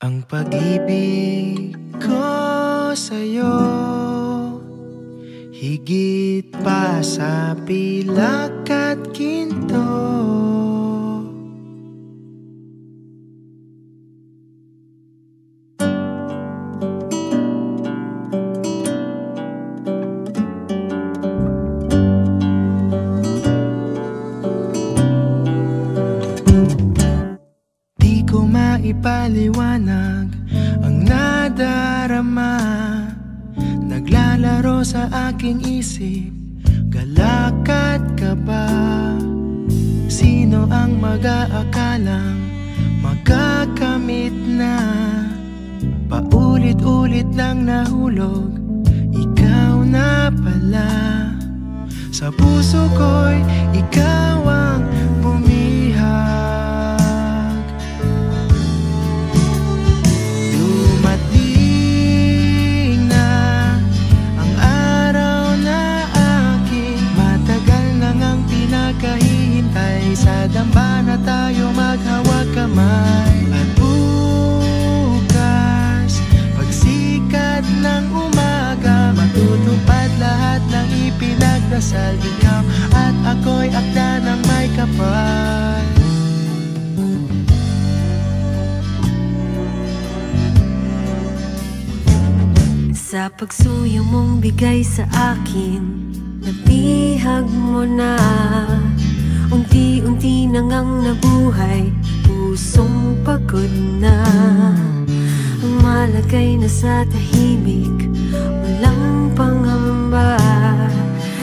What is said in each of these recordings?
Ang pag-ibig ko sa'yo, higit pa sa pilak at ginto. Di ko maipaliwanag ang nadarama, naglalaro sa aking isip, galak at kaba. Sino ang mag-aakalang magkakamit na? Paulit-ulit lang nahulog, ikaw na pala. Sa puso ko'y ikaw ang bumihag. Dumating na ang araw na aking matagal na ngang pinakahihintay. Sa dambana tayo maghawag kamay. At bukas, pagsikat ng umaga, matutupad lahat ng ipinagdasal. Ikaw at ako'y akda ng may kapal. Sa pagsuyo mong bigay sa akin, nabihag mo na. Unti-unti na ngang nabuhay, pusong pagod na. Malagay na sa tahimik, walang pangamba.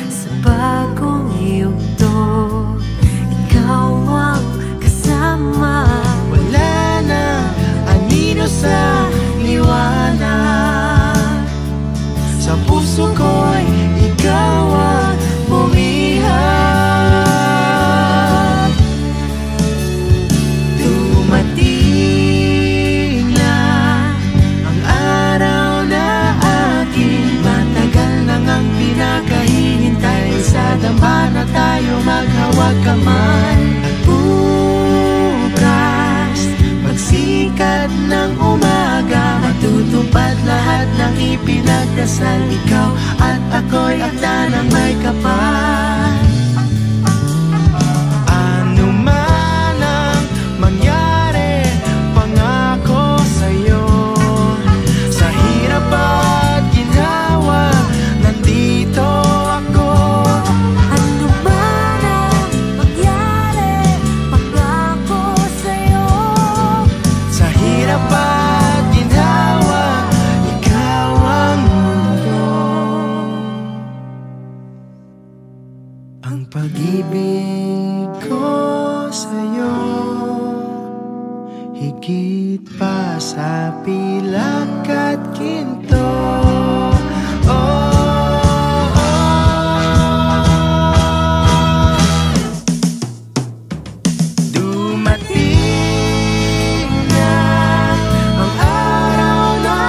Sa bagong yugto, ikaw ang kasama. Wala na anino sa liwanag. Sa puso ko'y ikaw ang bumihag. Dumating na ang araw na aking matagal na ngang pinakahihintay. Sa dambana tayo maghawag kamay. At bukas, pagsikat ng umaga, matutupad lahat ng ipinagdasal. Ikaw at ako'y akda ng may kapal. Ano man ang mangyari, pangako sa'yo. Sa hirap at ginhawa, nandito ako. Ano man ang mangyari, pangako sa'yo. Sa hirap at ginhawa, ikaw ang mundo. Ang pag-ibig ko sa'yo, higit pa sa pilak at ginto. Dumating na ang araw na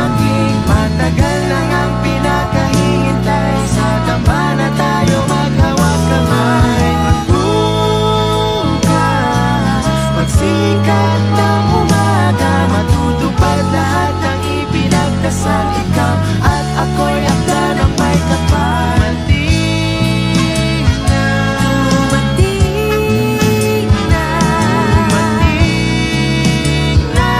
aking matagal na ngang pinakahihintay. Sa dambana tayo maghawag kamay. At bukas, pagsikat ng umaga, matutupad lahat ng ipinagdasal. Ikaw at ako'y akda ng may kapal. Dumating na. Dumating na.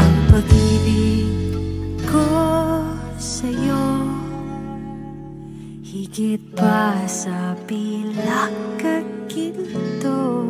Ang pag-ibig ko sa'yo, higit pa sa pilak at ginto.